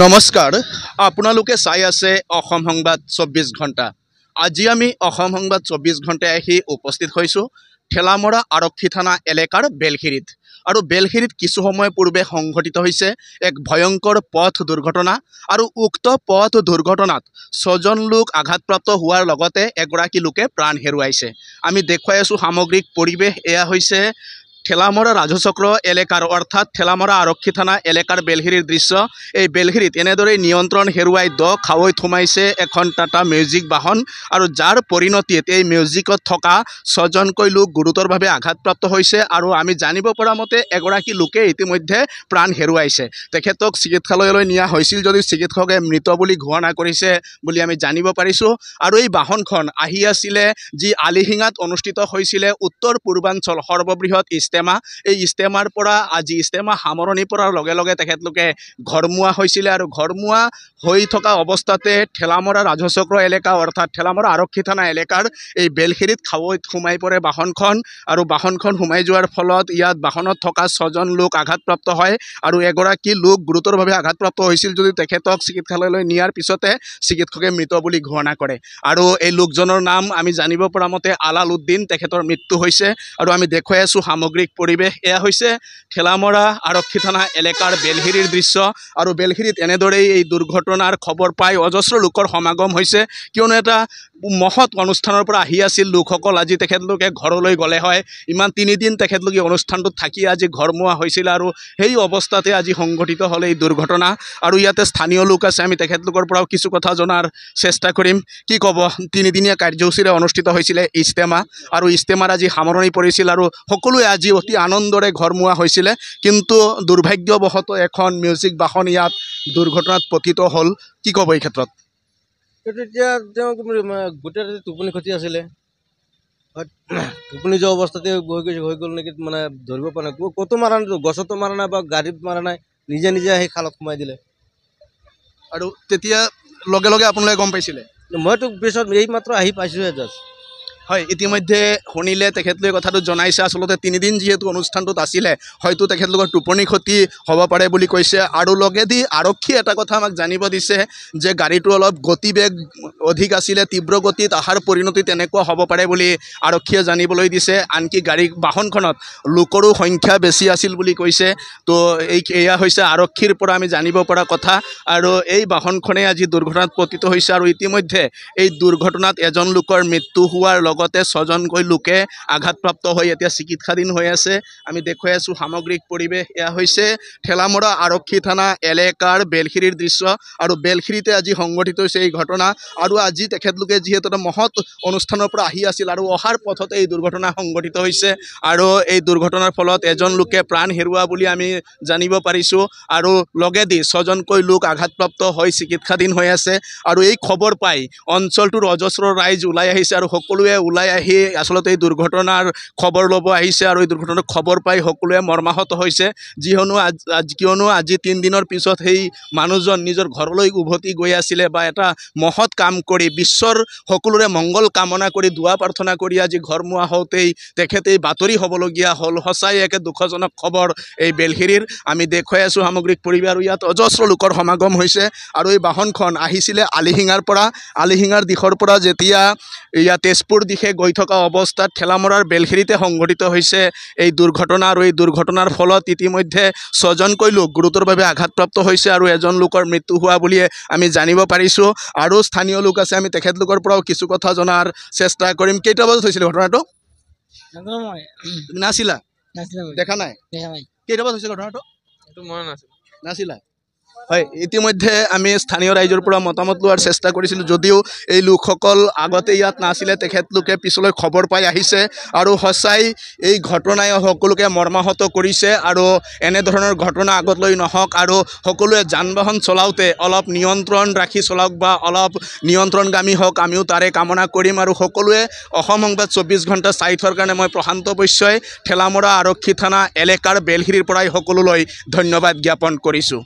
নমস্কাৰ আপোনালোকে চাই আছে অসম সংবাদ 24 ঘণ্টা। আজি আমি অসম সংবাদ 24 ঘণ্টায় আহি উপস্থিত হৈছোঁ ঠেলামৰা আৰক্ষী থানা এলেকাৰ বেলখিৰিত। আৰু বেলখিৰিত কিছু সময় পূৰ্বে সংঘটিত হৈছে এক ভয়ংকৰ পথ দুৰ্ঘটনা। আৰু উক্ত পথ দুৰ্ঘটনাত 6জন লোক আঘাতপ্ৰাপ্ত হোৱাৰ লগতে এগৰাকী লোকে প্ৰাণ হেৰুৱাইছে। আমি দেখুৱাই আছোঁ সামগ্ৰিক পৰিৱেশ। এয়া হৈছে ঠেলামৰা ৰাজচক্ৰ এলেকাৰ অৰ্থাৎ ঠেলামৰা আৰক্ষী থানা এলেকাৰ বেলখিৰিৰ দৃশ্য। এই বেলখিৰিত এনেদৰে নিয়ন্ত্ৰণ হেৰুৱাই দ খাৱৈত সোমাইছে এখন টাটা মিউজিক বাহন। আৰু যাৰ পৰিণতিত এই মিউজিকত থকা 6জনকৈ লোক গুৰুতৰভাৱে আঘাতপ্ৰাপ্ত হৈছে। আৰু আমি জানিব পৰা মতে এগৰাকী লোকে ইতিমধ্যে প্ৰাণ হেৰুৱাইছে। তেখেতক চিকিৎসালয়লৈ নিয়া হৈছিল যদিও চিকিৎসকে মৃত বুলি ঘোষণা কৰিছে বুলি আমি জানিব পাৰিছোঁ। আৰু এই বাহনখন আহি আছিলে যি আলিহিঙাত অনুষ্ঠিত হৈছিলে উত্তৰ পূৰ্বাঞ্চল সৰ্ববৃহৎ ইষ্টেমা। এই ইষ্টেমাৰ পৰা আজি ইষ্টেমা সামৰণি পৰাৰ লগে লগে তেখেতলোকে ঘৰমুৱা হৈছিলে। আৰু ঘৰমুৱা হৈ থকা অৱস্থাতে ঠেলামৰা ৰাজচক্ৰ এলেকা অৰ্থাৎ ঠেলামৰা আৰক্ষী থানা এলেকাৰ এই বেলখিৰিত খাৱৈত সোমাই পৰে বাহনখন। আৰু বাহনখন সোমাই যোৱাৰ ফলত ইয়াত বাহনত থকা 6জন লোক আঘাতপ্ৰাপ্ত হয়। আৰু এগৰাকী লোক গুৰুতৰভাৱে আঘাতপ্ৰাপ্ত হৈছিল যদিও তেখেতক চিকিৎসালয়লৈ নিয়াৰ পিছতে চিকিৎসকে মৃত বুলি ঘোষণা কৰে। আৰু এই লোকজনৰ নাম আমি জানিব পৰা মতে আলাল উদ্দিন। তেখেতৰ মৃত্যু হৈছে। আৰু আমি দেখুৱাই আছোঁ সামগ্ৰিক পৰিৱেশ। এয়া হৈছে ঠেলামৰা আৰক্ষী থানা এলেকাৰ বেলখিৰিৰ দৃশ্য। আৰু বেলখিৰিত এনেদৰেই এই দুৰ্ঘটনাৰ খবৰ পাই অজস্ৰ লোকৰ সমাগম হৈছে। কিয়নো এটা মহৎ অনুষ্ঠানৰ পৰা আহি আছিল লোকসকল। আজি তেখেতলোকে ঘৰলৈ গ'লে হয়। ইমান 3 দিন তেখেতলোকে অনুষ্ঠানটোত থাকি আজি ঘৰমুৱা হৈছিল। আৰু সেই অৱস্থাতে আজি সংঘটিত হ'ল এই দুৰ্ঘটনা। আৰু ইয়াতে স্থানীয় লোক আছে, আমি তেখেতলোকৰ পৰাও কিছু কথা জনাৰ চেষ্টা কৰিম। কি ক'ব? 3দিনীয়া কাৰ্যসূচীৰে অনুষ্ঠিত হৈছিলে ইষ্টেমা। আৰু ইষ্টেমাৰ আজি সামৰণি পৰিছিল। আৰু সকলোৱে আজি অতি আনন্দৰে ঘৰমুৱা হৈছিলে। কিন্তু দুৰ্ভাগ্যবশতঃ এখন মিউজিক বাহন ইয়াত দুৰ্ঘটনাত পতিত হ'ল। কি ক'ব এই ক্ষেত্ৰত? এতিয়া তেওঁ গোটেই টোপনি খতি আছিলে, টোপনি যোৱা অৱস্থাতে হৈ গ'ল নেকি, মানে ধৰিব পৰা নাই। ক'তো মাৰা নাই, গছতো মাৰা নাই বা গাড়ীত মাৰা নাই, নিজে নিজে আহি খালত সোমাই দিলে। আৰু তেতিয়া লগে লগে আপোনালোকে গম পাইছিলে? মইতো পিছত এই মাত্ৰ আহি পাইছোঁহে জাষ্ট। হয়, ইতিমধ্যে শুনিলে তেখেতলোকে কথাটো জনাইছে। আচলতে 3 দিন যিহেতু অনুষ্ঠানটোত আছিলে হয়তো তেখেতলোকৰ টোপনি ক্ষতি হ'ব পাৰে বুলি কৈছে। আৰু লগেদি আৰক্ষীয়ে এটা কথা আমাক জানিব দিছে যে গাড়ীটো অলপ গতিবেগ অধিক আছিলে, তীব্ৰ গতিত অহাৰ পৰিণতি তেনেকুৱা হ'ব পাৰে বুলি আৰক্ষীয়ে জানিবলৈ দিছে। আনকি বাহনখনত লোকৰো সংখ্যা বেছি আছিল বুলি কৈছে। তো এয়া হৈছে আৰক্ষীৰ পৰা আমি জানিব পৰা কথা। আৰু এই বাহনখনে আজি দুৰ্ঘটনাত পতিত হৈছে। আৰু ইতিমধ্যে এই দুৰ্ঘটনাত এজন লোকৰ মৃত্যু হোৱাৰ লগতে 6জনকৈ লোকে আঘাতপ্ৰাপ্ত হৈ এতিয়া চিকিৎসাধীন হৈ আছে। আমি দেখুৱাই আছোঁ সামগ্ৰিক পৰিৱেশ। এয়া হৈছে ঠেলামৰা আৰক্ষী থানা এলেকাৰ বেলখিৰিৰ দৃশ্য। আৰু বেলখিৰিতে আজি সংঘটিত হৈছে এই ঘটনা। আৰু আজি তেখেতলোকে যিহেতু এটা মহৎ অনুষ্ঠানৰ পৰা আহি আছিল আৰু অহাৰ পথতে এই দুৰ্ঘটনা সংঘটিত হৈছে। আৰু এই দুৰ্ঘটনাৰ ফলত এজন লোকে প্ৰাণ হেৰুওৱা বুলি আমি জানিব পাৰিছোঁ। আৰু লগেদি 6জনকৈ লোক আঘাতপ্ৰাপ্ত হৈ চিকিৎসাধীন হৈ আছে। আৰু এই খবৰ পাই অঞ্চলটোৰ অজস্ৰ ৰাইজ ওলাই আহিছে। আৰু সকলোৱে ওলাই আহি আচলতে এই দুৰ্ঘটনাৰ খবৰ ল'ব আহিছে। আৰু এই দুৰ্ঘটনাৰ খবৰ পাই সকলোৱে মৰ্মাহত হৈছে। কিয়নো আজি 3 দিনৰ পিছত সেই মানুহজন নিজৰ ঘৰলৈ উভতি গৈ আছিলে বা এটা মহৎ কাম কৰি বিশ্বৰ সকলোৰে মংগল কামনা কৰি দুৱা প্ৰাৰ্থনা কৰি আজি ঘৰমুৱা হওঁতেই তেখেতেই বাতৰি হ'বলগীয়া হ'ল। সঁচাই একে দুখজনক খবৰ এই বেলখিৰিৰ। আমি দেখুৱাই আছোঁ সামগ্ৰিক পৰিৱেশ। আৰু ইয়াত অজস্ৰ লোকৰ সমাগম হৈছে। আৰু এই বাহনখন আহিছিলে আলিহিঙাৰ পৰা। আলিহিঙাৰ দিশৰ পৰা যেতিয়া ইয়াত তেজপুৰ দিশে গৈ থকা অৱস্থাত ঠেলামৰাৰ বেলখিৰিতে সংঘটিত হৈছে এই দুৰ্ঘটনা। আৰু এই দুৰ্ঘটনাৰ ফলত ইতিমধ্যে 6জনকৈ লোক গুৰুতৰভাৱে আঘাতপ্ৰাপ্ত হৈছে। আৰু এজন লোকৰ মৃত্যু হোৱা বুলিয়ে আমি জানিব পাৰিছোঁ। আৰু স্থানীয় লোক আছে, আমি তেখেতলোকৰ পৰাও কিছু কথা জনাৰ চেষ্টা কৰিম। কেইটা বজাত হৈছিলে ঘটনাটো? তুমি নাছিলা? দেখা নাই? কেইটা বজাত হৈছিলে ঘটনাটো? নাছিলা? হয়, ইতিমধ্যে আমি স্থানীয় ৰাইজৰ পৰা মতামত লোৱাৰ চেষ্টা কৰিছিলোঁ। যদিও এই লোকসকল আগতে ইয়াত নাছিলে, তেখেতলোকে পিছলৈ খবৰ পাই আহিছে। আৰু সঁচাই এই ঘটনাই সকলোকে মৰ্মাহত কৰিছে। আৰু এনেধৰণৰ ঘটনা আগতলৈ নহওক। আৰু সকলোৱে যান বাহন চলাওঁতে অলপ নিয়ন্ত্ৰণ ৰাখি চলাওক বা অলপ নিয়ন্ত্ৰণগামী হওক, আমিও তাৰে কামনা কৰিম। আৰু সকলোৱে অসম সংবাদ 24 ঘণ্টা চাই থোৱাৰ কাৰণে মই প্ৰশান্ত বৈশ্যই ঠেলামৰা আৰক্ষী থানা এলেকাৰ বেলখিৰিৰ পৰাই সকলোলৈ ধন্যবাদ জ্ঞাপন কৰিছোঁ।